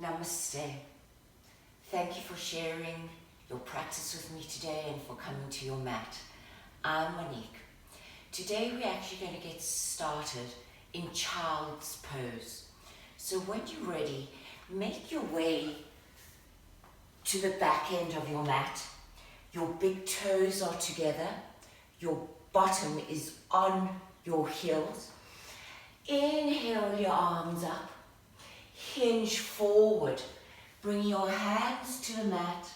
Namaste. Thank you for sharing your practice with me today and for coming to your mat. I'm Monique. Today we're actually going to get started in child's pose. So when you're ready, make your way to the back end of your mat. Your big toes are together. Your bottom is on your heels. Inhale your arms up. Hinge forward. Bring your hands to the mat.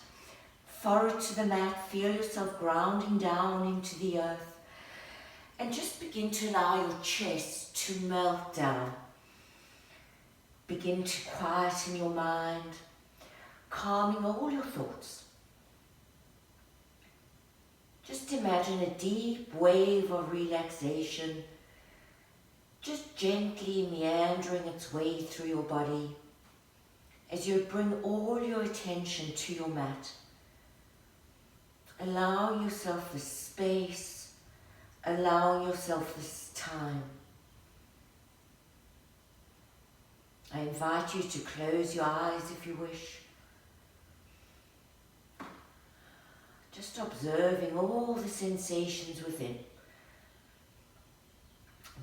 Forehead to the mat. Feel yourself grounding down into the earth. And just begin to allow your chest to melt down. Begin to quieten your mind, calming all your thoughts. Just imagine a deep wave of relaxation, just gently meandering its way through your body as you bring all your attention to your mat. Allow yourself this space, allow yourself this time. I invite you to close your eyes if you wish. Just observing all the sensations within.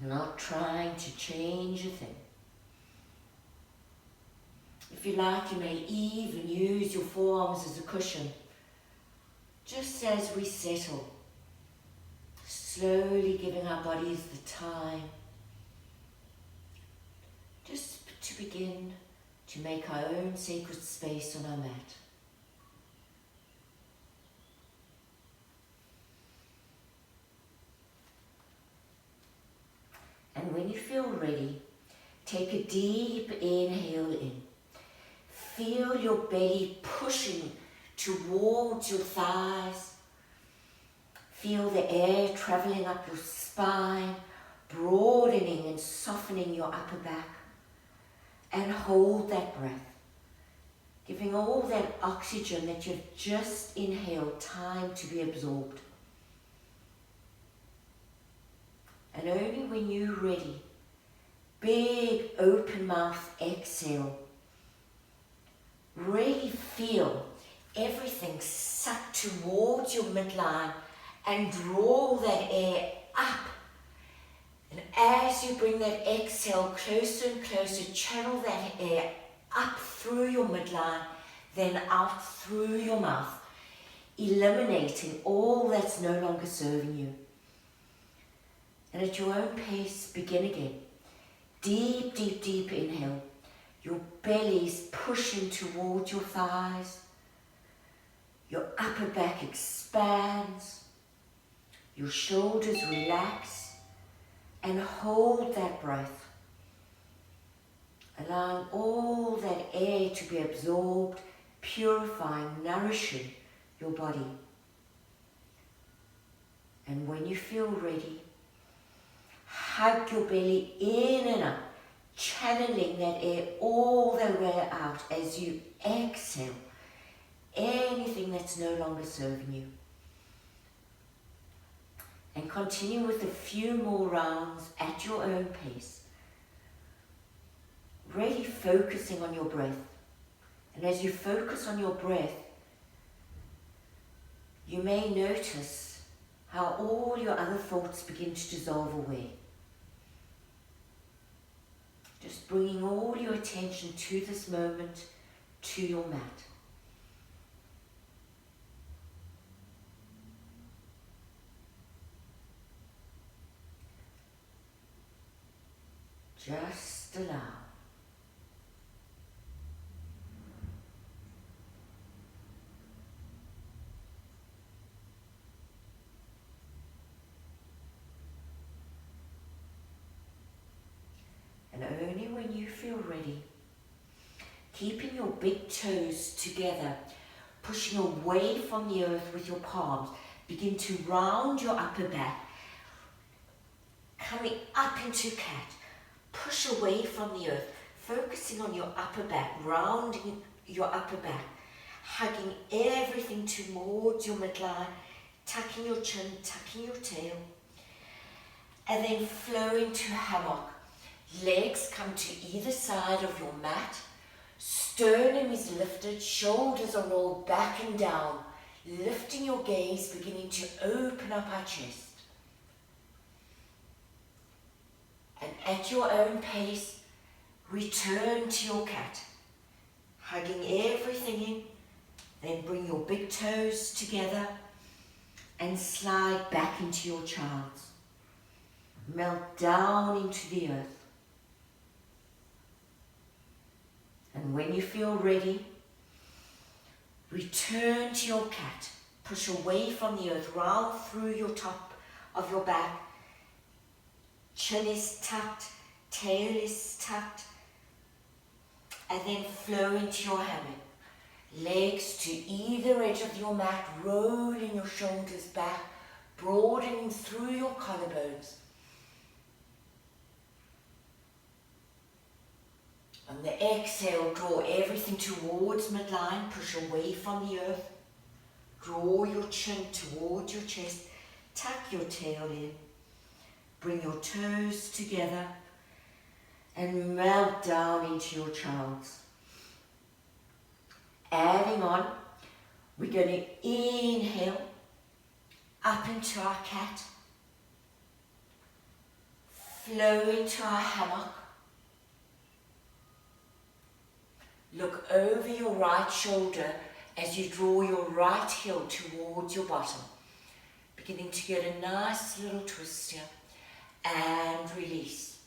Not trying to change a thing. If you like, you may even use your forearms as a cushion. Just as we settle, slowly giving our bodies the time just to begin to make our own sacred space on our mat. And when you feel ready, take a deep inhale in. Feel your belly pushing towards your thighs. Feel the air traveling up your spine, broadening and softening your upper back. And hold that breath, giving all that oxygen that you've just inhaled time to be absorbed. And only when you're ready, big open mouth exhale. Really feel everything suck towards your midline and draw that air up. And as you bring that exhale closer and closer, channel that air up through your midline, then out through your mouth, eliminating all that's no longer serving you. And at your own pace, begin again. Deep, deep, deep inhale. Your belly's pushing towards your thighs. Your upper back expands. Your shoulders relax. And hold that breath. Allowing all that air to be absorbed, purifying, nourishing your body. And when you feel ready, hug your belly in and up, channeling that air all the way out as you exhale anything that's no longer serving you. And continue with a few more rounds at your own pace. Really focusing on your breath. And as you focus on your breath, you may notice how all your other thoughts begin to dissolve away. Just bringing all your attention to this moment, to your mat. Just allow. And only when you feel ready, keeping your big toes together, pushing away from the earth with your palms, begin to round your upper back, coming up into cat. Push away from the earth, focusing on your upper back, rounding your upper back, hugging everything towards your midline, tucking your chin, tucking your tail, and then flowing to hammock. Legs come to either side of your mat, Sternum is lifted, shoulders are rolled back and down, lifting your gaze, beginning to open up our chest. And at your own pace, return to your cat, hugging everything in, then bring your big toes together and slide back into your child's. Melt down into the earth. And when you feel ready, return to your cat. Push away from the earth, round through your top of your back. Chin is tucked, tail is tucked, and then flow into your hammock. Legs to either edge of your mat, rolling your shoulders back, broadening through your collarbones. On the exhale, draw everything towards midline, push away from the earth. Draw your chin towards your chest, tuck your tail in, bring your toes together and melt down into your child's. Adding on, we're going to inhale up into our cat, flow into our hammock. Look over your right shoulder as you draw your right heel towards your bottom. Beginning to get a nice little twist here. And release.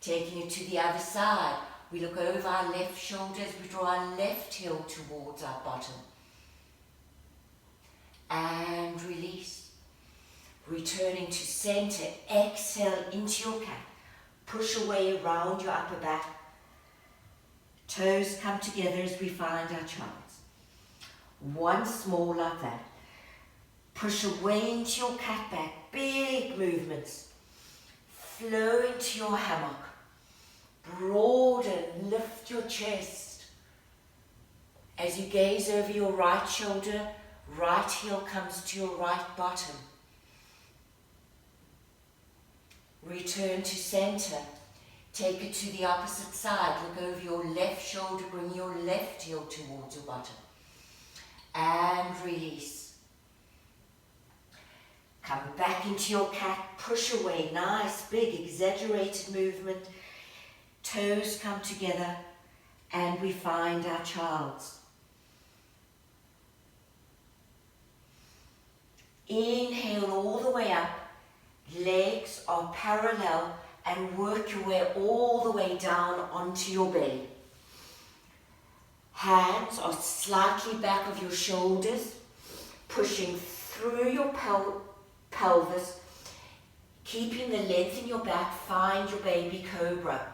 Taking it to the other side. We look over our left shoulder as we draw our left heel towards our bottom. And release. Returning to center. Exhale into your cat. Push away around your upper back. Toes come together as we find our child's. Once more like that. Push away into your cat back. Big movements. Flow into your hammock. Broaden, lift your chest. As you gaze over your right shoulder, right heel comes to your right bottom. Return to center. Take it to the opposite side. Look over your left shoulder, bring your left heel towards your bottom. And release. Come back into your cat, push away, nice, big, exaggerated movement. Toes come together and we find our child's. Inhale all the way up, legs are parallel and work your way all the way down onto your belly. Hands are slightly back of your shoulders, pushing through your pelvis, keeping the length in your back. Find your baby cobra.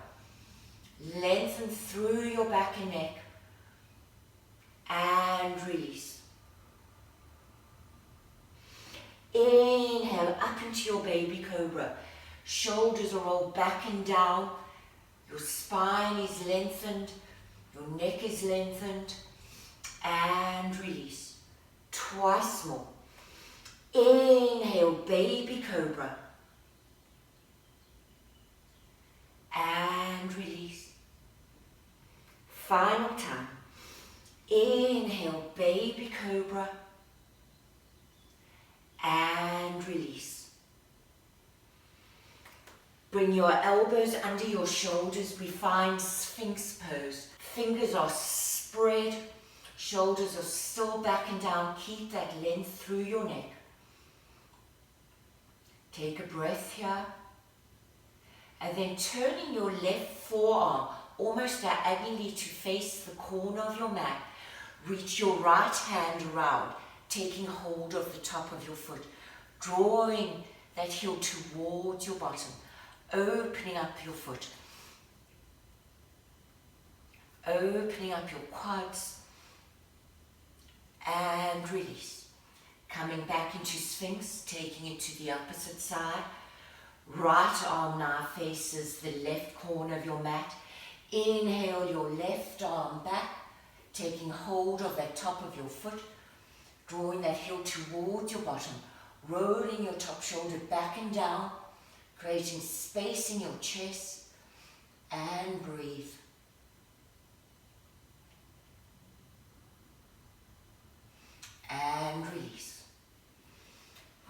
Lengthen through your back and neck and release. Inhale up into your baby cobra. Shoulders are rolled back and down. Your spine is lengthened. Your neck is lengthened. And release. Twice more. Inhale, baby cobra. And release. Final time. Inhale, baby cobra. And release. Bring your elbows under your shoulders. We find Sphinx pose. Fingers are spread. Shoulders are still back and down. Keep that length through your neck. Take a breath here. And then turning your left forearm almost diagonally to face the corner of your mat. Reach your right hand around, taking hold of the top of your foot. Drawing that heel towards your bottom. Opening up your foot. Opening up your quads. And release. Coming back into Sphinx, taking it to the opposite side. Right arm now faces the left corner of your mat. Inhale your left arm back, taking hold of that top of your foot, drawing that heel towards your bottom, rolling your top shoulder back and down, creating space in your chest, and breathe.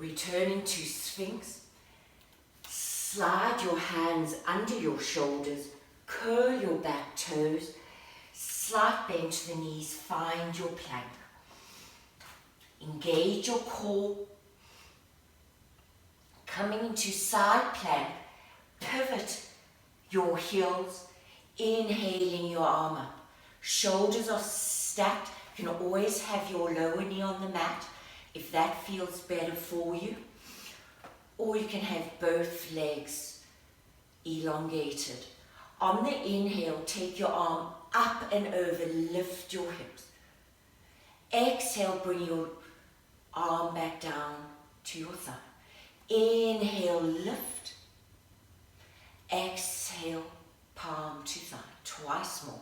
Returning to Sphinx. Slide your hands under your shoulders, curl your back toes, slight bend to the knees, find your plank. Engage your core. Coming into side plank, pivot your heels, inhaling your arm up. Shoulders are stacked. You can always have your lower knee on the mat if that feels better for you. Or you can have both legs elongated. On the inhale, take your arm up and over, lift your hips. Exhale, bring your arm back down to your thigh. Inhale, lift. Exhale, palm to thigh. Twice more.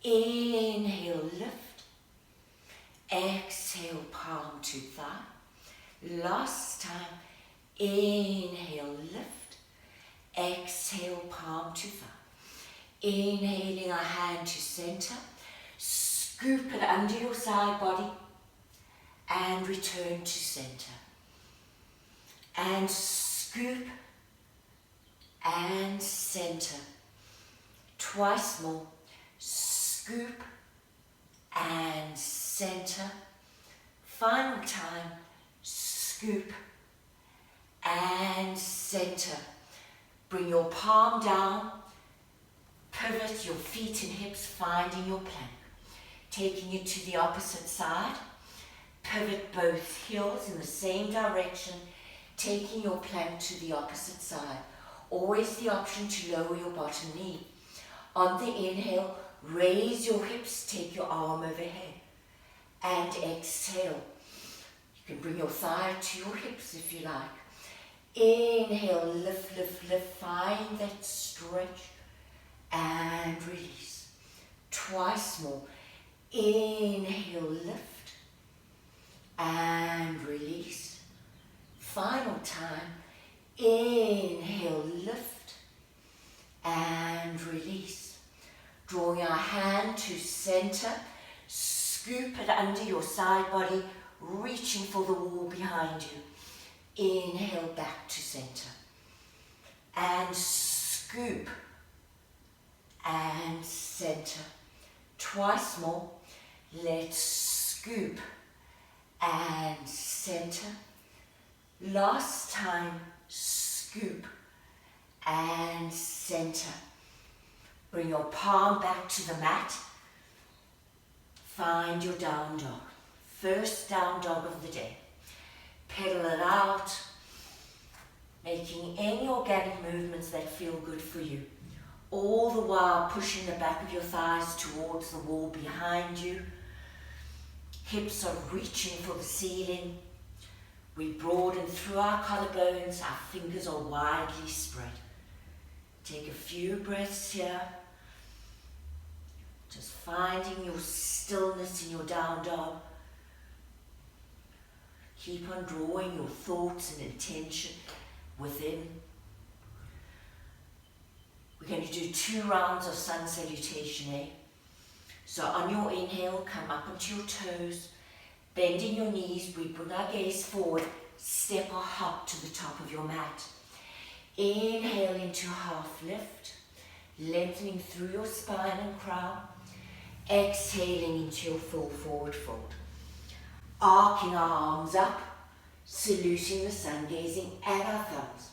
Inhale, lift. Exhale, palm to thigh. Last time. Inhale, lift. Exhale, palm to thigh. Inhaling our hand to center. Scoop it under your side body and return to center. And scoop and center. Twice more. Scoop and center. Final time. Scoop and center. Bring your palm down. Pivot your feet and hips, finding your plank. Taking it to the opposite side. Pivot both heels in the same direction. Taking your plank to the opposite side. Always the option to lower your bottom knee. On the inhale, raise your hips, take your arm overhead. And exhale. You can bring your thigh to your hips if you like. Inhale, lift, lift, lift. Find that stretch. And release. Twice more. Inhale, lift. And release. Final time. Inhale, lift. And release. Drawing our hand to center. Scoop it under your side body. Reaching for the wall behind you. Inhale, back to center. And scoop. And center. Twice more. Let's scoop and center. Last time, scoop and center. Bring your palm back to the mat. Find your down dog. First down dog of the day. Pedal it out, making any organic movements that feel good for you. All the while pushing the back of your thighs towards the wall behind you. Hips are reaching for the ceiling. We broaden through our collarbones, our fingers are widely spread. Take a few breaths here. Just finding your stillness in your down dog. Keep on drawing your thoughts and intention within. We're going to do 2 rounds of sun salutation, So on your inhale, come up onto your toes, bending your knees, we bring our gaze forward, step or hop to the top of your mat. Inhale into half lift, lengthening through your spine and crown. Exhaling into your full forward fold. Arcing our arms up, saluting the sun, gazing at our thumbs.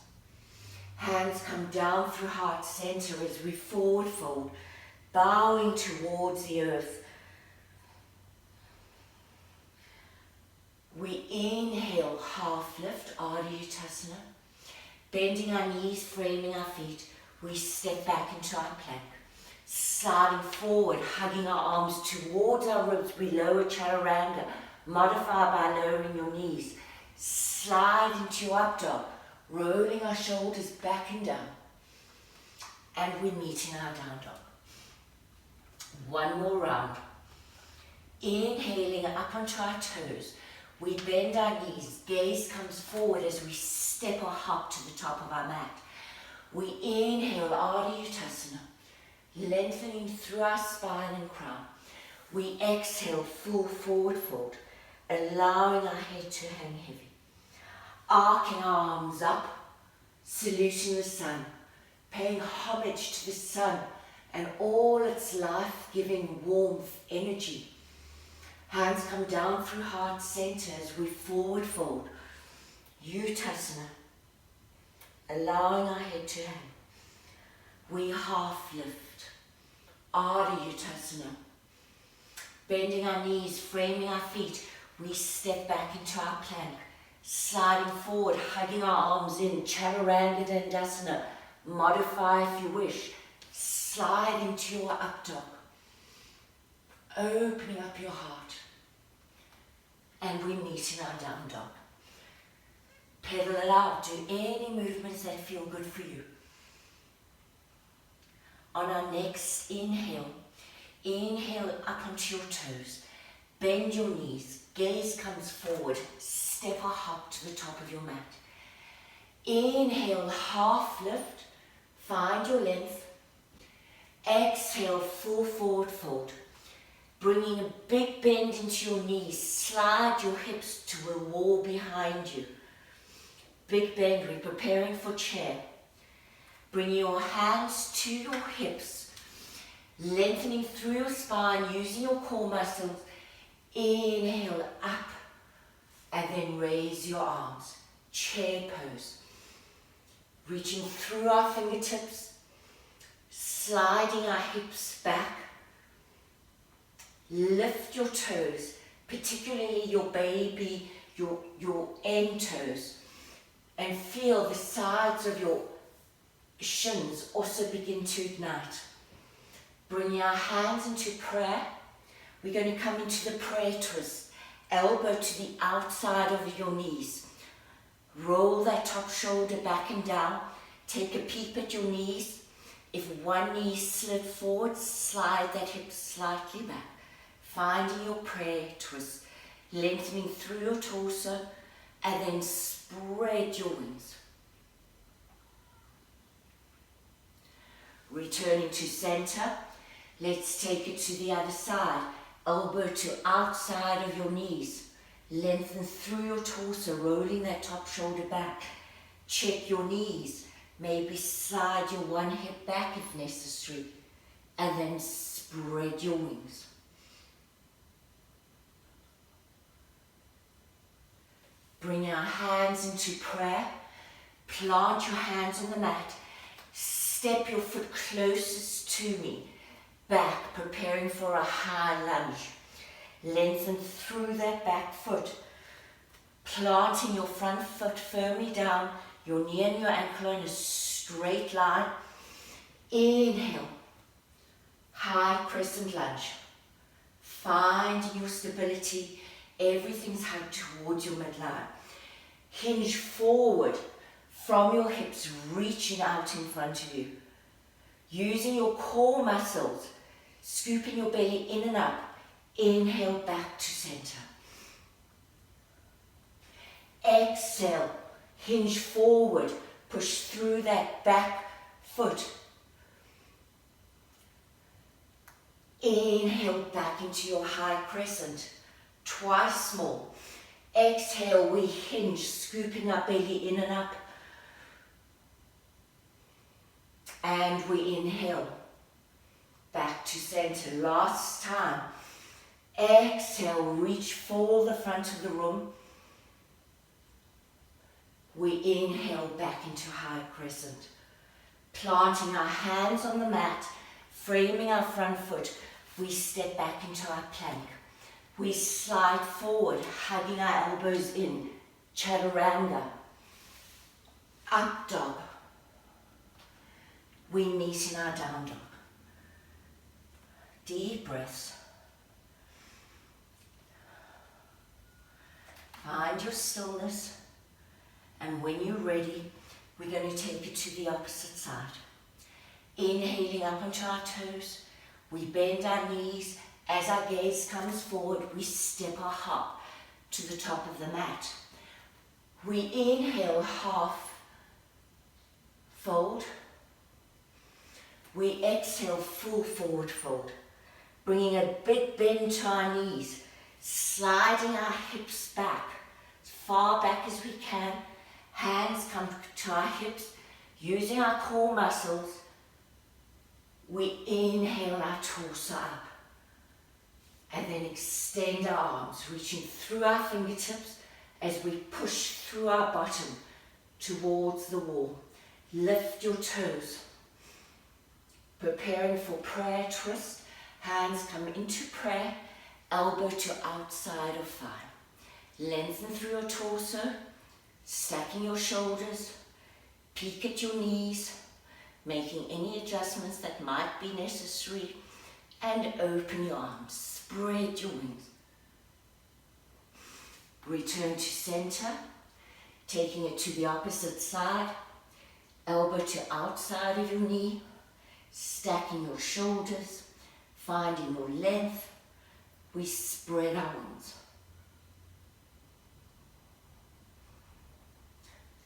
Hands come down through heart center as we forward fold, bowing towards the earth. We inhale, half lift, Ardha Uttasana. Bending our knees, framing our feet, we step back into our plank. Sliding forward, hugging our arms towards our ribs, we lower Chaturanga. Modify by lowering your knees. Slide into your up dog, rolling our shoulders back and down. And we're meeting our down dog. One more round. Inhaling up onto our toes. We bend our knees. Gaze comes forward as we step or hop to the top of our mat. We inhale, Ardha Uttasana, lengthening through our spine and crown. We exhale, full forward fold, allowing our head to hang heavy. arcing our arms up, saluting the sun, paying homage to the sun and all its life-giving warmth, energy. Hands come down through heart center as we forward fold. Uttasana, allowing our head to hang. We half lift. Ardha Uttasana. Bending our knees, framing our feet, we step back into our plank. Sliding forward, hugging our arms in, Chaturanga Dandasana. Modify if you wish. Slide into your up dog. Opening up your heart. And we meet in our down dog. Pedal it out. Do any movements that feel good for you. On our next inhale, inhale up onto your toes. Bend your knees. Gaze comes forward. Step or hop to the top of your mat. Inhale, half lift. Find your length. Exhale, full forward fold. Bringing a big bend into your knees. Slide your hips to a wall behind you. Big bend, we're preparing for chair. Bring your hands to your hips. Lengthening through your spine, using your core muscles. Inhale up. And then raise your arms. Chair pose. Reaching through our fingertips. Sliding our hips back. Lift your toes, particularly your baby, your end toes. And feel the sides of your shins also begin to ignite. Bring our hands into prayer. We're going to come into the prayer twist. Elbow to the outside of your knees. Roll that top shoulder back and down. Take a peep at your knees. If one knee slid forward, slide that hip slightly back. Finding your prayer twist. Lengthening through your torso. And then spread your wings. Returning to center. Let's take it to the other side. Elbow to outside of your knees. Lengthen through your torso, rolling that top shoulder back. Check your knees. Maybe slide your one hip back if necessary. And then spread your wings. Bring our hands into prayer. Plant your hands on the mat. Step your foot closest to me. Back, preparing for a high lunge. Lengthen through that back foot. Planting your front foot firmly down, your knee and your ankle in a straight line. Inhale. High crescent lunge. Finding your stability. Everything's hugged towards your midline. Hinge forward from your hips, reaching out in front of you. Using your core muscles, scooping your belly in and up. Inhale back to center. Exhale, hinge forward, push through that back foot. Inhale back into your high crescent, twice more. Exhale, we hinge, scooping our belly in and up. And we inhale, back to center. Last time. Exhale, reach for the front of the room. We inhale back into high crescent. Planting our hands on the mat, framing our front foot, we step back into our plank. We slide forward, hugging our elbows in, Chaturanga. Up dog. We meet in our down dog. Deep breaths. Find your stillness, and when you're ready, we're going to take it to the opposite side. Inhaling up onto our toes, we bend our knees. As our gaze comes forward, we step or hop to the top of the mat. We inhale, half fold. We exhale, full forward fold. Bringing a big bend to our knees, sliding our hips back, as far back as we can. Hands come to our hips, using our core muscles. We inhale our torso up and then extend our arms, reaching through our fingertips as we push through our bottom towards the wall. Lift your toes. Preparing for prayer twist. Hands come into prayer, elbow to outside of thigh. Lengthen through your torso, stacking your shoulders, peek at your knees, making any adjustments that might be necessary, and open your arms, spread your wings. Return to center, taking it to the opposite side, elbow to outside of your knee, stacking your shoulders, finding your length. We spread our wings.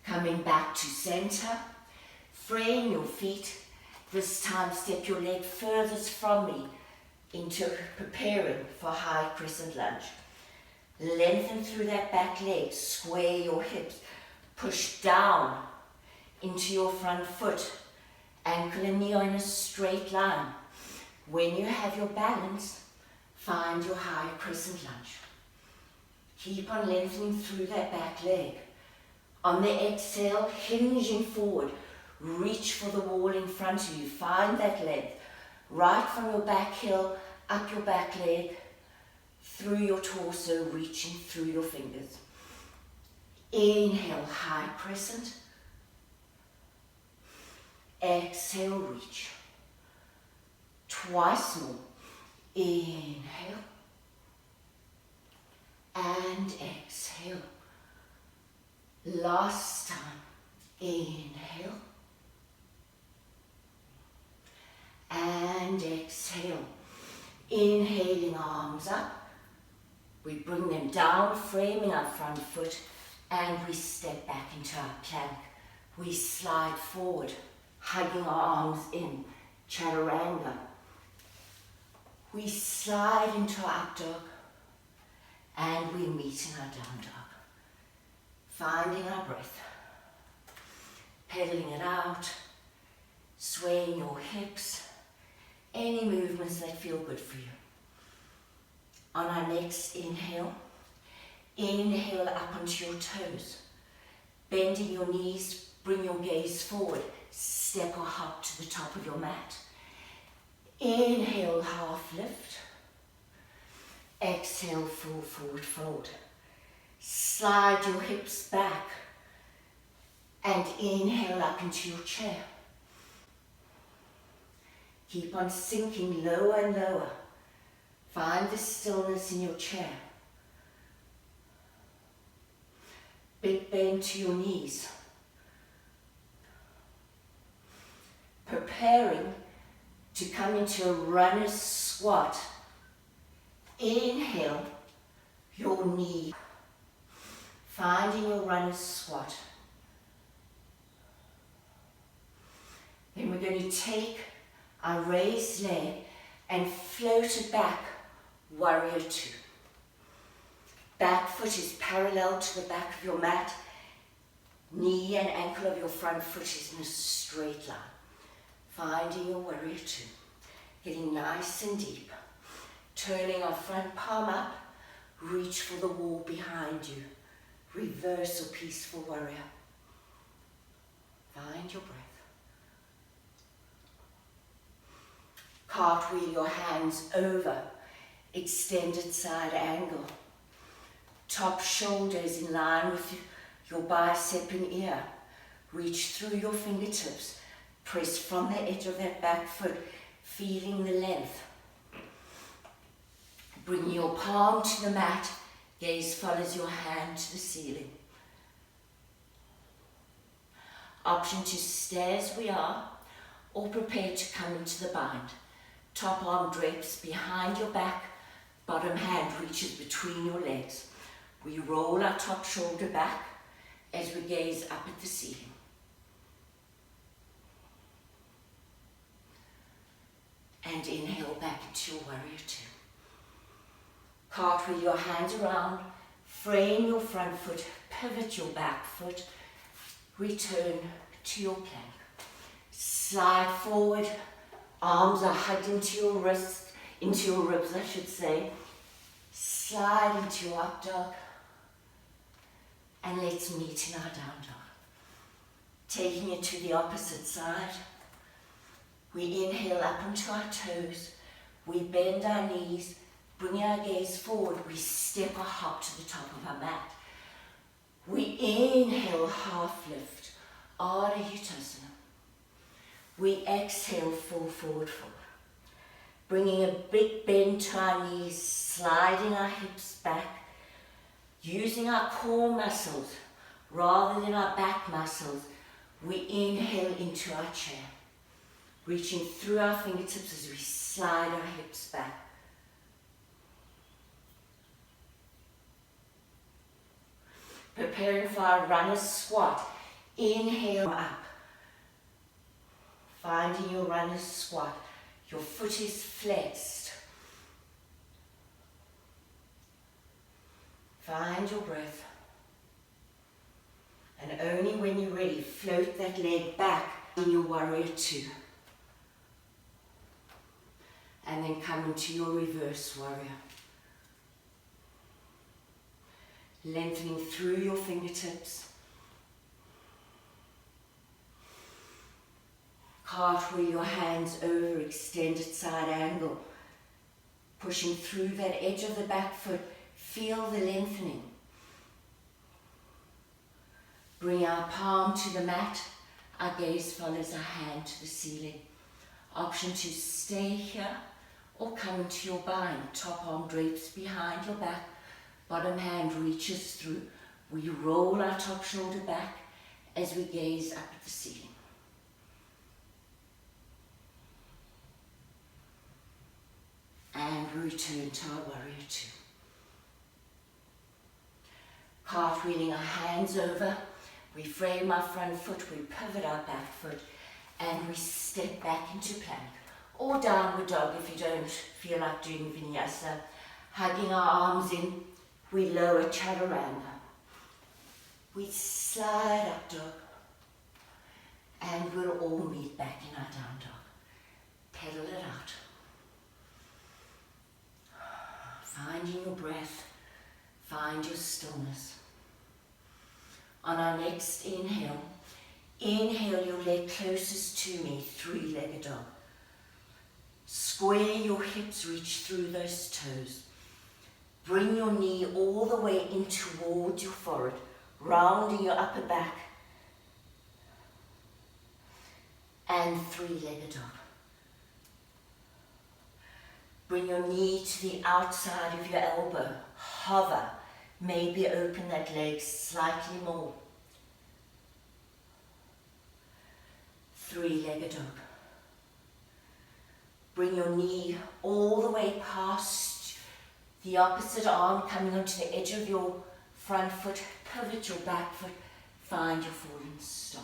Coming back to center, frame your feet. This time step your leg furthest from me into preparing for high crescent lunge. Lengthen through that back leg, square your hips, push down into your front foot, ankle and knee are in a straight line. When you have your balance, find your high crescent lunge. Keep on lengthening through that back leg. On the exhale, hinging forward, reach for the wall in front of you. Find that length, right from your back heel, up your back leg, through your torso, reaching through your fingers. Inhale, high crescent. Exhale, reach. Twice more. Inhale. And exhale. Last time. Inhale. And exhale. Inhaling, arms up. We bring them down, framing our front foot, and we step back into our plank. We slide forward, hugging our arms in, chaturanga. We slide into our up dog, and we meet in our down dog. Finding our breath, pedaling it out, swaying your hips, any movements that feel good for you. On our next inhale, inhale up onto your toes. Bending your knees, bring your gaze forward. Step or hop to the top of your mat. Inhale, half lift. Exhale, full forward fold. Slide your hips back and inhale up into your chair. Keep on sinking lower and lower. Find the stillness in your chair. Big bend to your knees. Preparing to come into a runner's squat. Inhale, your knee. Finding your runner's squat. Then we're going to take our raised leg and float it back, warrior two. Back foot is parallel to the back of your mat. Knee and ankle of your front foot is in a straight line. Finding your warrior two. Getting nice and deep. Turning our front palm up. Reach for the wall behind you. Reverse or peaceful warrior. Find your breath. Cartwheel your hands over. Extended side angle. Top shoulders in line with your bicep and ear. Reach through your fingertips. Press from the edge of that back foot, feeling the length. Bring your palm to the mat. Gaze follows your hand to the ceiling. Option to stay as we are, or prepare to come into the bind. Top arm drapes behind your back, bottom hand reaches between your legs. We roll our top shoulder back as we gaze up at the ceiling. And inhale back into your warrior two. Cartwheel your hands around, frame your front foot, pivot your back foot, return to your plank. Slide forward, arms are hugged into your wrists, into your ribs I should say. Slide into your up dog. And let's meet in our down dog. Taking it to the opposite side. We inhale up onto our toes. We bend our knees, bring our gaze forward. We step or hop to the top of our mat. We inhale, half lift, Ardha Uttasana. We exhale, fall forward fold. Bringing a big bend to our knees, sliding our hips back, using our core muscles rather than our back muscles. We inhale into our chair, reaching through our fingertips as we slide our hips back. Preparing for our runner's squat. Inhale up. Finding your runner's squat. Your foot is flexed. Find your breath. And only when you're ready, float that leg back in your warrior two. And then come into your reverse warrior. Lengthening through your fingertips. Cartwheel your hands over, extended side angle. Pushing through that edge of the back foot, feel the lengthening. Bring our palm to the mat, our gaze follows our hand to the ceiling. Option to stay here or come into your bind. Top arm drapes behind your back, bottom hand reaches through. We roll our top shoulder back as we gaze up at the ceiling. And we return to our warrior two. Cartwheeling our hands over, we frame our front foot, we pivot our back foot, and we step back into plank. Or downward dog if you don't feel like doing vinyasa. Hugging our arms in, we lower chaturanga. We slide up dog, and we'll all meet back in our down dog. Pedal it out. Finding your breath, find your stillness. On our next inhale, inhale your leg closest to me, three-legged dog. Square your hips, reach through those toes. Bring your knee all the way in towards your forehead, rounding your upper back. And three-legged dog. Bring your knee to the outside of your elbow. Hover. Maybe open that leg slightly more. Three-legged dog. Bring your knee all the way past the opposite arm, coming onto the edge of your front foot. Pivot your back foot. Find your falling star.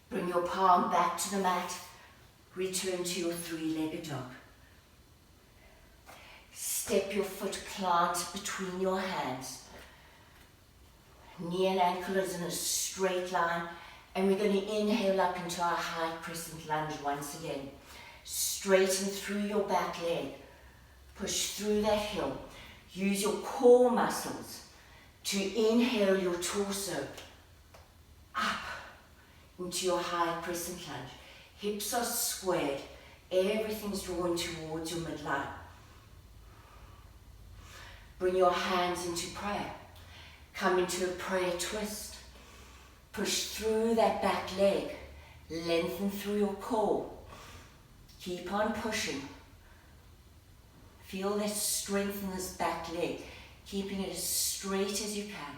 Bring your palm back to the mat. Return to your three-legged dog. Step your foot plant between your hands. Knee and ankle is in a straight line. And we're going to inhale up into our high crescent lunge once again. Straighten through your back leg. Push through that heel. Use your core muscles to inhale your torso up into your high crescent lunge. Hips are squared. Everything's drawn towards your midline. Bring your hands into prayer. Come into a prayer twist. Push through that back leg. Lengthen through your core. Keep on pushing. Feel that strength in this back leg. Keeping it as straight as you can.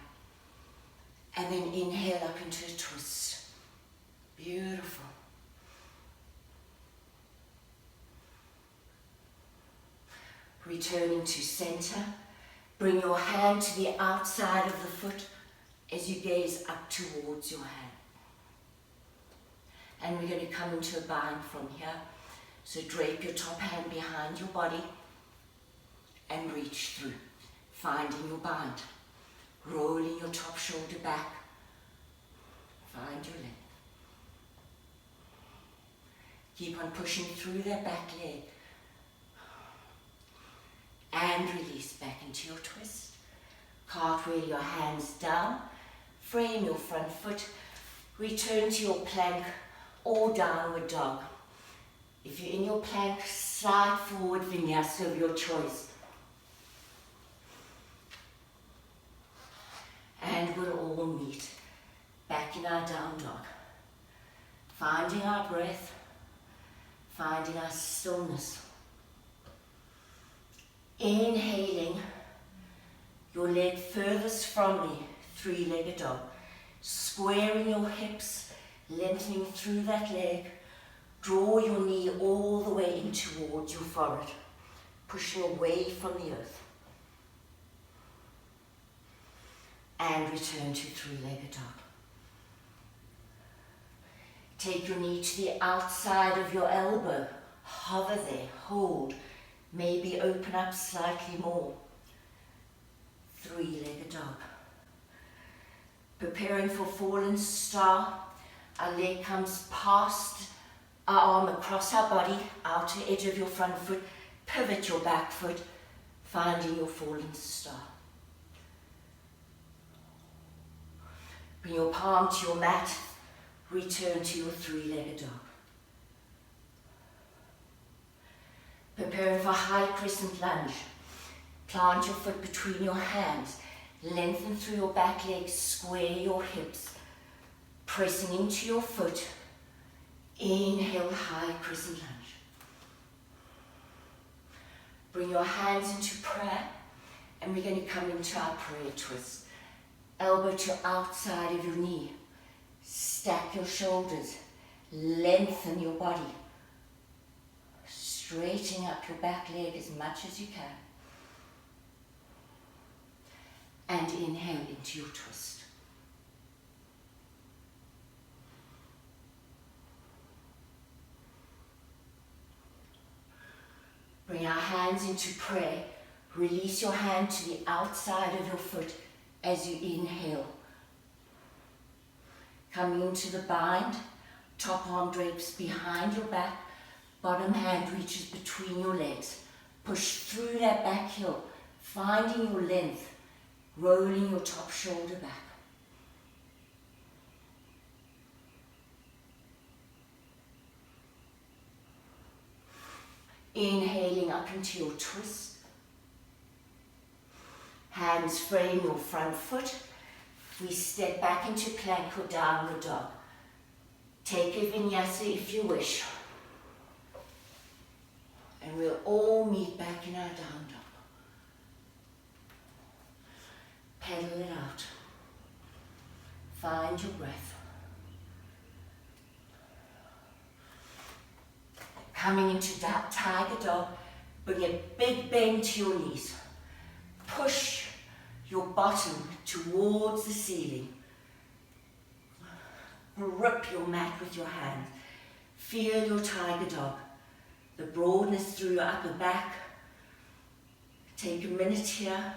And then inhale up into a twist. Beautiful. Returning to center. Bring your hand to the outside of the foot as you gaze up towards your hand. And we're going to come into a bind from here. So drape your top hand behind your body and reach through. finding your bind. Rolling your top shoulder back. Find your length. Keep on pushing through that back leg. And release back into your twist. Cartwheel your hands down. Frame your front foot. Return to your plank or downward dog. If you're in your plank, slide forward vinyasa of your choice. And we'll all meet back in our down dog. Finding our breath, finding our stillness. Inhaling your leg furthest from me, three-legged dog. Squaring your hips, lengthening through that leg. Draw your knee all the way in towards your forehead, pushing away from the earth. And return to three-legged dog. Take your knee to the outside of your elbow. Hover there, hold. Maybe open up slightly more. Three-legged dog. Preparing for fallen star. Our leg comes past our arm across our body, outer edge of your front foot. Pivot your back foot, finding your fallen star. Bring your palm to your mat. Return to your three-legged dog. Preparing for high crescent lunge. Plant your foot between your hands. Lengthen through your back leg. Square your hips. Pressing into your foot. Inhale, high crescent lunge. Bring your hands into prayer. And we're going to come into our prayer twist. Elbow to outside of your knee. Stack your shoulders. Lengthen your body. Straighten up your back leg as much as you can. And inhale into your twist. Bring our hands into prayer. Release your hand to the outside of your foot as you inhale. Coming into the bind, top arm drapes behind your back, bottom hand reaches between your legs. Push through that back heel, finding your length, rolling your top shoulder back. Inhaling up into your twist. Hands frame your front foot. We step back into plank or downward dog. Take a vinyasa if you wish. And we'll all meet back in our down dog. Pedal it out. Find your breath. Coming into that tiger dog, bring a big bend to your knees. Push your bottom towards the ceiling. Grip your mat with your hand. Feel your tiger dog. The broadness through your upper back. Take a minute here,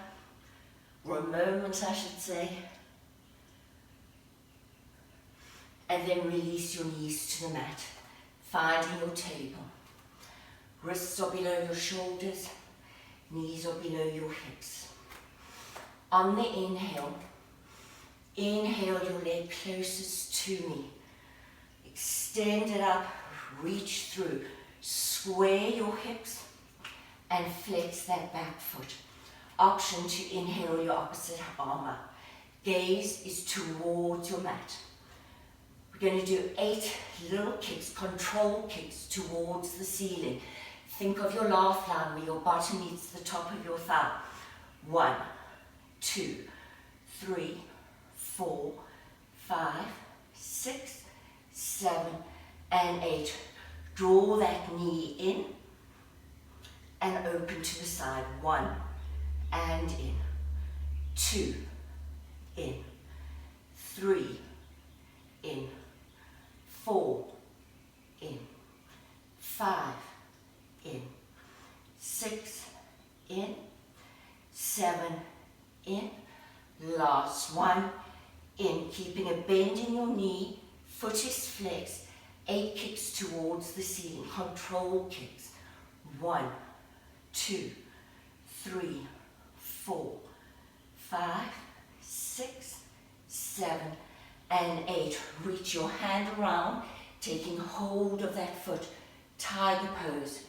or a moment I should say. And then release your knees to the mat, finding your table. Wrists are below your shoulders, knees are below your hips. On the inhale, inhale your leg closest to me. Extend it up, reach through. Square your hips and flex that back foot. Option to inhale your opposite arm up. Gaze is towards your mat. We're going to do 8 little kicks, control kicks towards the ceiling. Think of your laugh line where your bottom meets the top of your thumb. 1, 2, 3, 4, 5, 6, 7, and 8. Draw that knee in and open to the side. 1 and in. 2 in. 3 in. 4 in. 5 in. 6 in. 7 in. Last one, in. Keeping a bend in your knee, foot is flexed, 8 kicks towards the ceiling, control kicks. 1, 2, 3, 4, 5, 6, 7, and 8. Reach your hand around, taking hold of that foot, tiger pose.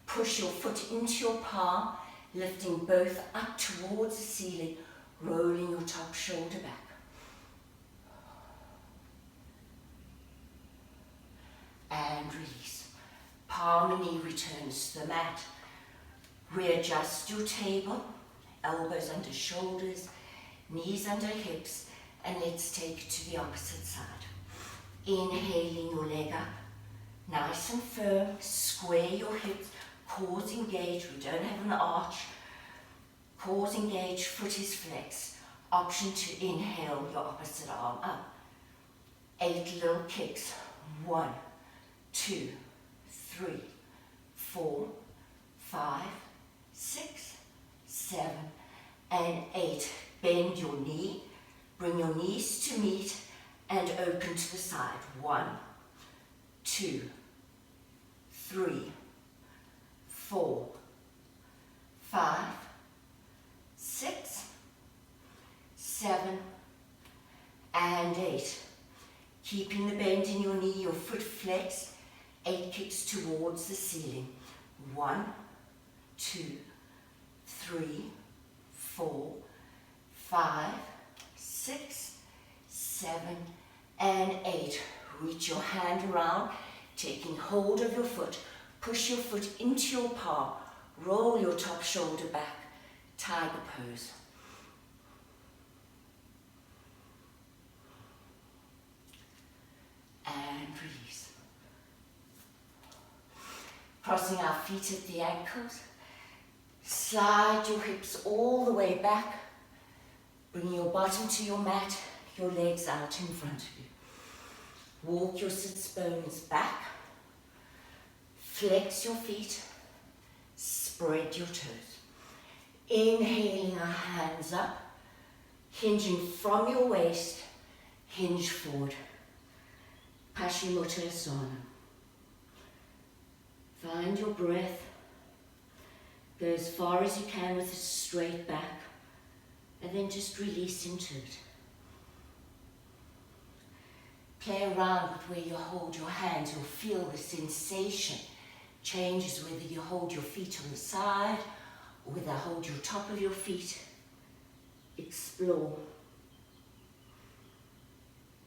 Push your foot into your palm, lifting both up towards the ceiling, rolling your top shoulder back. And release. Palm and knee returns to the mat. Readjust your table, elbows under shoulders, knees under hips, and let's take it to the opposite side. Inhaling your leg up, nice and firm, square your hips, cores engage, we don't have an arch. Cores engage, foot is flexed. Option to inhale your opposite arm up. 8 little kicks. 1, 2, 3, 4, 5, 6, 7, and 8. Bend your knee, bring your knees to meet, and open to the side. 1, 2, 3, 4, 5, 6, 7, and 8. Keeping the bend in your knee, your foot flexed, 8 kicks towards the ceiling. 1, 2, 3, 4, 5, 6, 7, and 8. Reach your hand around, taking hold of your foot. Push your foot into your palm. Roll your top shoulder back. Tiger pose. And release. Crossing our feet at the ankles. Slide your hips all the way back. Bring your bottom to your mat, your legs out in front of you. Walk your sits bones back. Flex your feet. Spread your toes. Inhaling our hands up. Hinging from your waist. Hinge forward. Paschimottanasana. Find your breath. Go as far as you can with a straight back, and then just release into it. Play around with where you hold your hands. You'll feel the sensation changes whether you hold your feet on the side or whether you hold your top of your feet. Explore.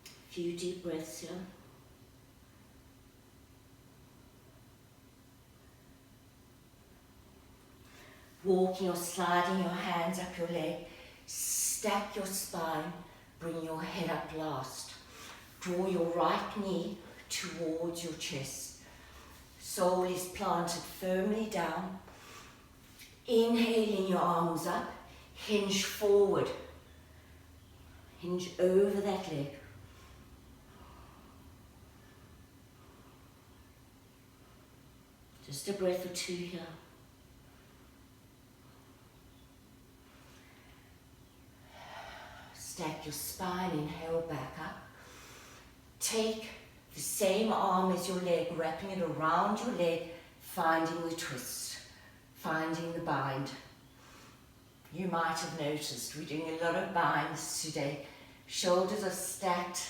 A few deep breaths here. Walking or sliding your hands up your leg, stack your spine, bring your head up last. Draw your right knee towards your chest. Sole is planted firmly down. Inhaling your arms up, hinge forward. Hinge over that leg. Just a breath or two here. Stack your spine, inhale back up. Take the same arm as your leg, wrapping it around your leg, finding the twist, finding the bind. You might have noticed we're doing a lot of binds today. Shoulders are stacked.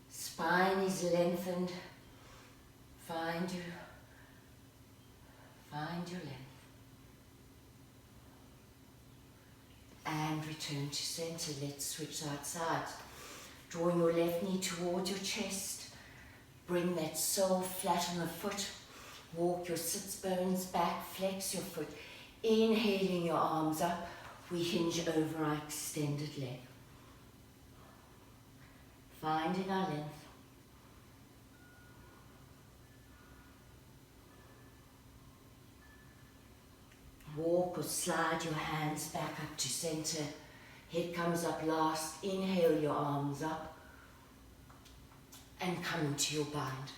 Spine is lengthened. Find your length. And return to center. Let's switch sides. Drawing your left knee towards your chest. Bring that sole flat on the foot. Walk your sits bones back. Flex your foot. Inhaling your arms up. We hinge over our extended leg. Finding our length. Walk or slide your hands back up to center. Head comes up last. Inhale your arms up. And come into your bind.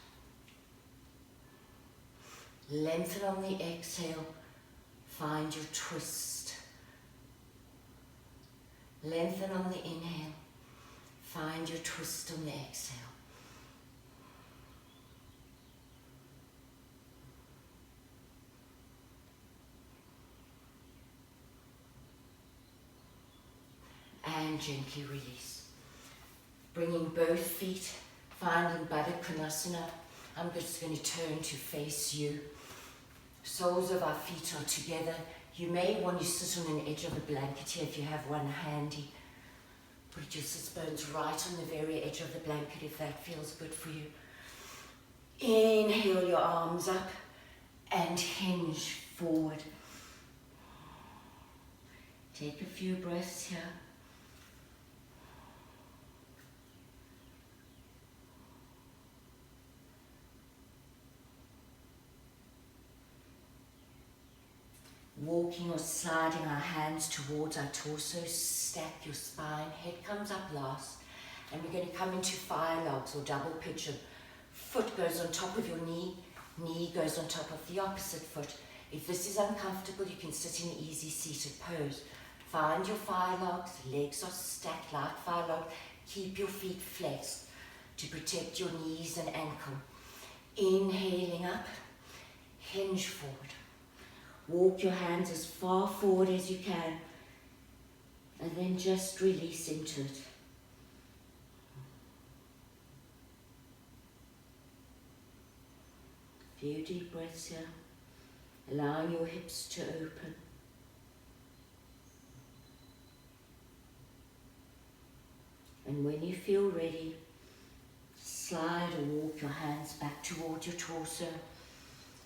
Lengthen on the exhale. Find your twist. Lengthen on the inhale. Find your twist on the exhale. And gently release. Bringing both feet, finding Baddha Konasana. I'm just going to turn to face you. Soles of our feet are together. You may want to sit on an edge of a blanket here if you have one handy. Put your sit bones right on the very edge of the blanket if that feels good for you. Inhale your arms up and hinge forward. Take a few breaths here. Walking or sliding our hands towards our torso, stack your spine, head comes up last, and we're going to come into fire logs or double pigeon. Foot goes on top of your knee, knee goes on top of the opposite foot. If this is uncomfortable, you can sit in easy seated pose. Find your fire logs, legs are stacked like fire log. Keep your feet flexed to protect your knees and ankle. Inhaling up, hinge forward. Walk your hands as far forward as you can and then just release into it. A few deep breaths here, allowing your hips to open. And when you feel ready, slide or walk your hands back towards your torso.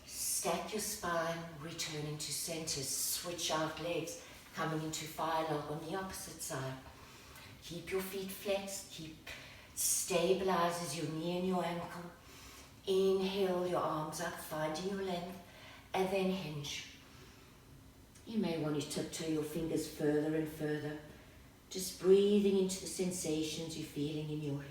Stack your spine, returning to center. Switch out legs, coming into fire log on the opposite side. Keep your feet flexed. Stabilizes your knee and your ankle. Inhale your arms up, finding your length, and then hinge. You may want to tiptoe your fingers further and further. Just breathing into the sensations you're feeling in your hip.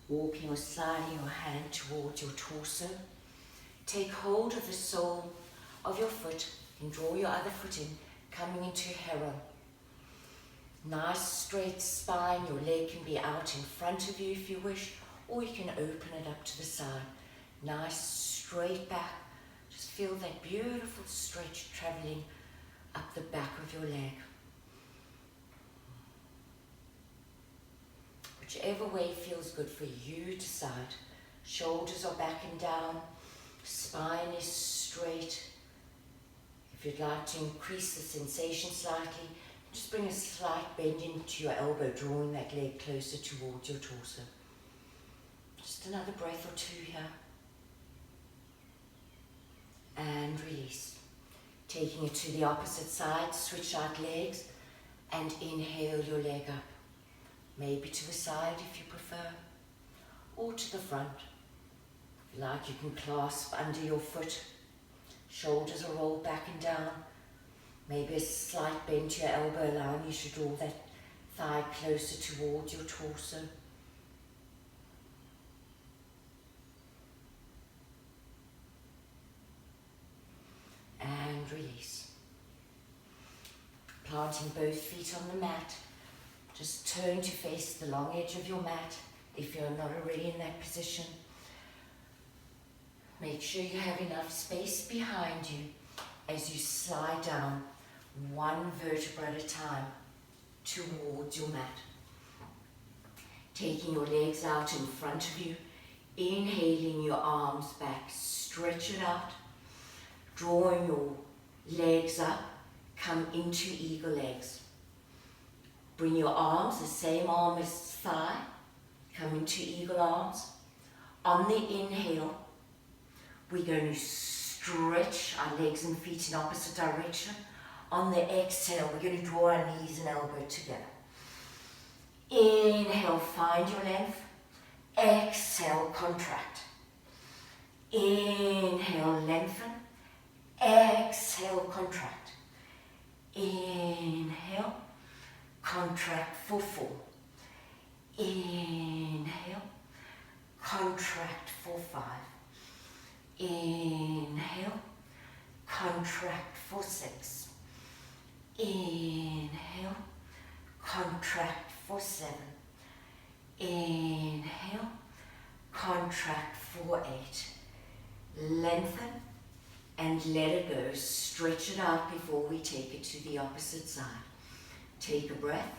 Walking or sliding your hand towards your torso. Take hold of the sole of your foot and draw your other foot in, coming into Hera. Nice straight spine, your leg can be out in front of you if you wish, or you can open it up to the side. Nice straight back, just feel that beautiful stretch traveling up the back of your leg. Whichever way feels good for you, decide. Shoulders are back and down, spine is straight. If you'd like to increase the sensation slightly, just bring a slight bend into your elbow, drawing that leg closer towards your torso. Just another breath or two here. And release. Taking it to the opposite side, switch out legs and inhale your leg up. Maybe to the side if you prefer, or to the front. If you like, you can clasp under your foot. Shoulders are rolled back and down. Maybe a slight bend to your elbow, allowing you to draw that thigh closer towards your torso. And release. Planting both feet on the mat. Just turn to face the long edge of your mat if you're not already in that position. Make sure you have enough space behind you as you slide down one vertebra at a time towards your mat. Taking your legs out in front of you, inhaling your arms back, stretch it out, drawing your legs up, come into eagle legs. Bring your arms, the same arm as thigh, come into eagle arms. On the inhale, we're going to stretch our legs and feet in opposite direction. On the exhale, we're going to draw our knees and elbow together. Inhale, find your length. Exhale, contract. Inhale, lengthen. Exhale, contract. Inhale, contract for 4. Inhale, contract for 5. Inhale, contract for 6. Inhale, contract for 7. Inhale, contract for 8. Lengthen and let it go. Stretch it out before we take it to the opposite side. Take a breath.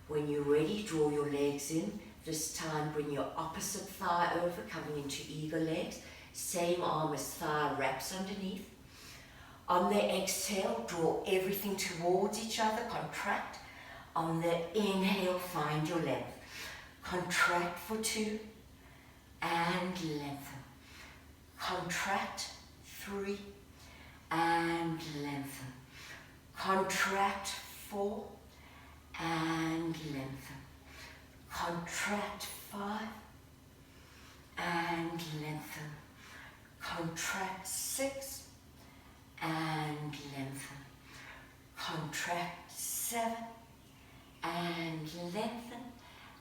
When you're ready, draw your legs in. This time bring your opposite thigh over, coming into eagle legs. Same arm as thigh wraps underneath. On the exhale, draw everything towards each other, contract. On the inhale, find your length. Contract for 2 and lengthen. Contract 3 and lengthen. Contract 4 and lengthen. Contract 5 and lengthen. Contract 6 and lengthen. Contract 7 and lengthen.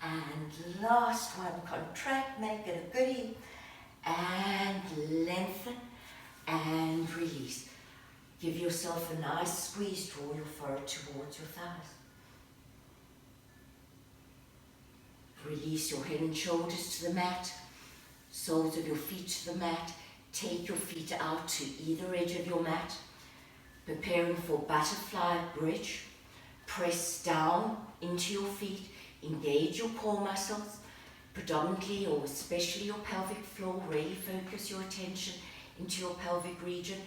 And last one, contract, make it a goodie. And lengthen and release. Give yourself a nice squeeze, draw your forehead towards your thighs. Release your head and shoulders to the mat, soles of your feet to the mat. Take your feet out to either edge of your mat. Preparing for butterfly bridge. Press down into your feet, engage your core muscles, predominantly or especially your pelvic floor. Really focus your attention into your pelvic region.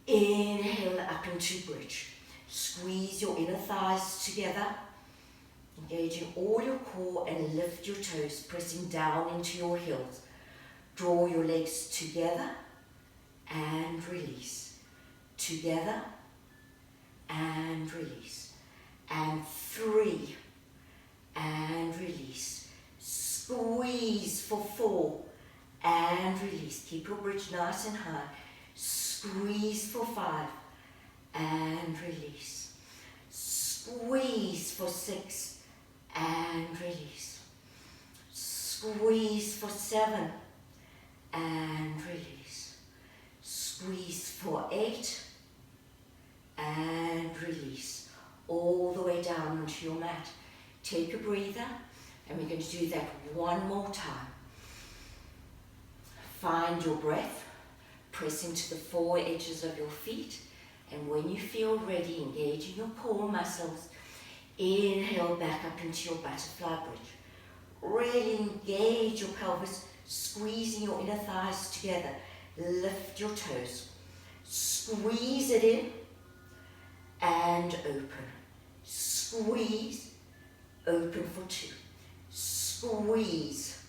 Inhale up into bridge. Squeeze your inner thighs together, engaging all your core, and lift your toes, pressing down into your heels. Draw your legs together and release. Together and release. And 3 and release. Squeeze for 4 and release. Keep your bridge nice and high. Squeeze for 5 and release. Squeeze for 6 and release. Squeeze for 7 and release. Squeeze for 8 and release. All the way down onto your mat. Take a breather, and we're going to do that one more time. Find your breath, press into the 4 edges of your feet, and when you feel ready, engaging your core muscles, inhale back up into your butterfly bridge. Really engage your pelvis, squeezing your inner thighs together. Lift your toes. Squeeze it in and open. Squeeze, open for 2. Squeeze,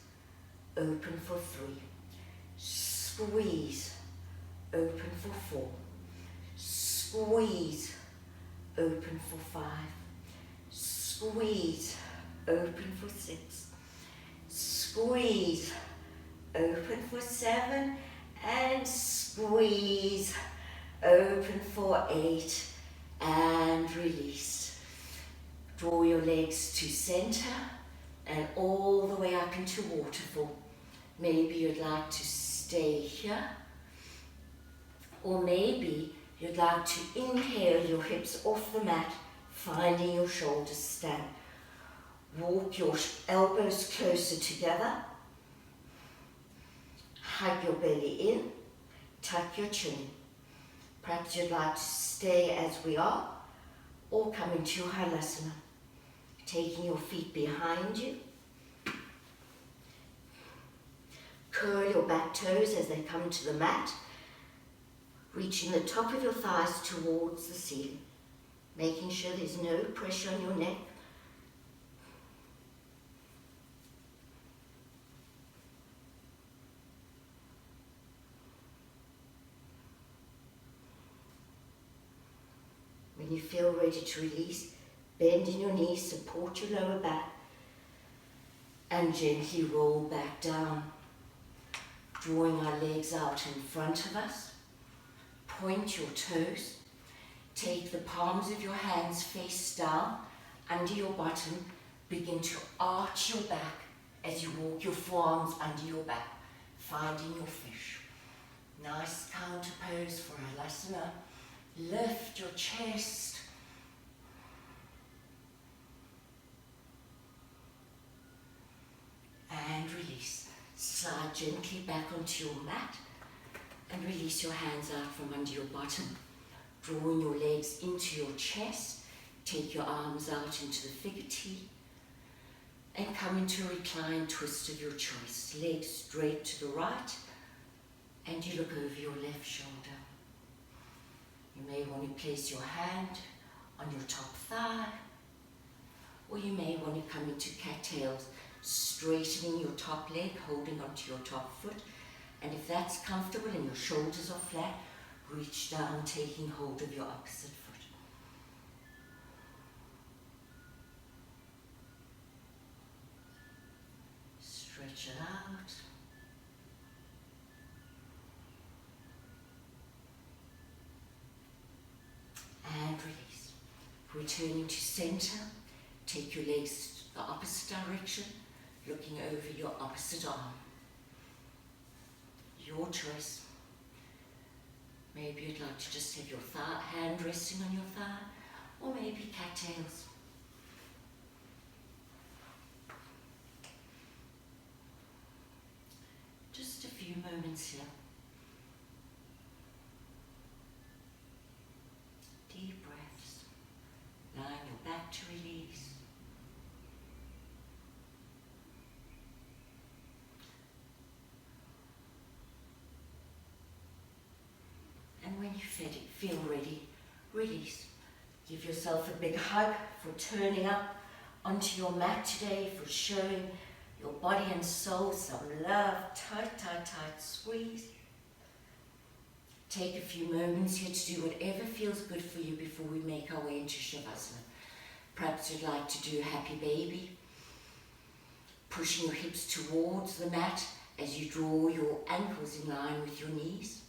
open for 3. Squeeze, open for 4. Squeeze, open for 5. Squeeze, open for 6. Squeeze, open for 7. And squeeze, open for 8. And release. Draw your legs to center and all the way up into waterfall. Maybe you'd like to stay here, or maybe you'd like to inhale your hips off the mat, finding your shoulders stand. Walk your elbows closer together. Hug your belly in, tuck your chin. Perhaps you'd like to stay as we are, or come into your halasana. Taking your feet behind you. Curl your back toes as they come to the mat, reaching the top of your thighs towards the ceiling, making sure there's no pressure on your neck. When you feel ready to release, bend in your knees, support your lower back. and gently roll back down, drawing our legs out in front of us. Point your toes. Take the palms of your hands face down under your bottom. Begin to arch your back as you walk your forearms under your back, finding your fish. Nice counter pose for Halasana. Lift your chest. And release. Slide gently back onto your mat and release your hands out from under your bottom. Drawing your legs into your chest. Take your arms out into the figure T and come into a reclined twist of your choice. Legs straight to the right and you look over your left shoulder. You may want to place your hand on your top thigh, or you may want to come into cattails, straightening your top leg, holding onto your top foot. And if that's comfortable and your shoulders are flat, reach down, taking hold of your opposite foot. Stretch it out. And release. Returning to center, take your legs the opposite direction, looking over your opposite arm. Your choice. Maybe you'd like to just have your hand resting on your thigh, or maybe cattails. Just a few moments here. Deep breaths, allowing your back to release. And when you feel ready, release. Give yourself a big hug for turning up onto your mat today, for showing your body and soul some love. Tight, tight, tight squeeze. Take a few moments here to do whatever feels good for you before we make our way into Shavasana. Perhaps you'd like to do a happy baby, pushing your hips towards the mat as you draw your ankles in line with your knees.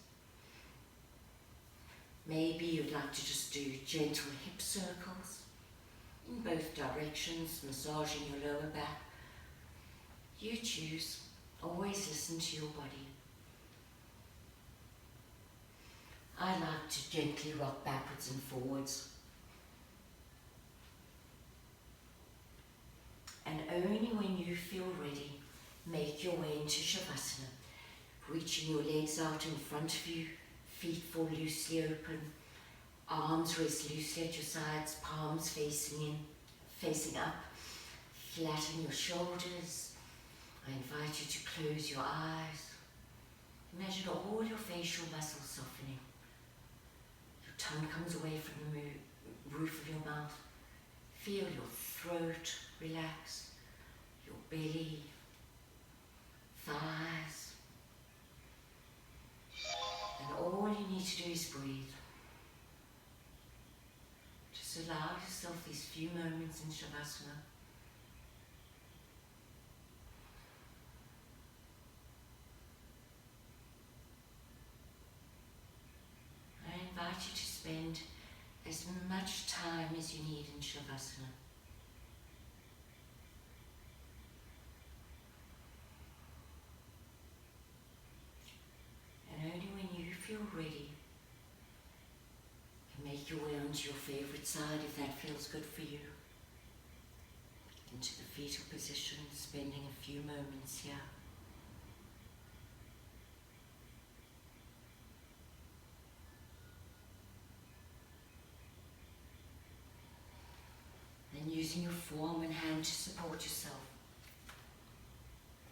Maybe you'd like to just do gentle hip circles in both directions, massaging your lower back. You choose. Always listen to your body. I like to gently rock backwards and forwards. And only when you feel ready, make your way into Shavasana, reaching your legs out in front of you, feet fall loosely open, arms rest loosely at your sides, palms facing up, flatten your shoulders. I invite you to close your eyes. Imagine all your facial muscles softening. Your tongue comes away from the roof of your mouth. Feel your throat relax, your belly, thighs. And all you need to do is breathe. Just allow yourself these few moments in Shavasana. I invite you to spend as much time as you need in Shavasana. And only when you feel ready, you can make your way onto your favorite side if that feels good for you. Into the fetal position, spending a few moments here. And using your forearm and hand to support yourself.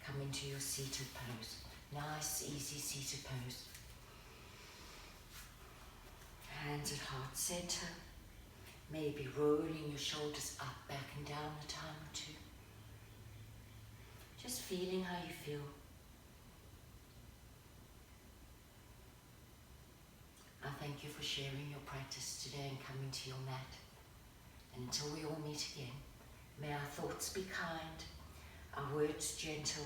Come into your seated pose. Nice, easy seated pose. Hands at heart center. Maybe rolling your shoulders up, back and down a time or two. Just feeling how you feel. I thank you for sharing your practice today and coming to your mat. And until we all meet again, may our thoughts be kind, our words gentle,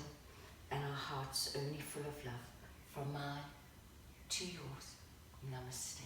and our hearts only full of love. From mine to yours. Namaste.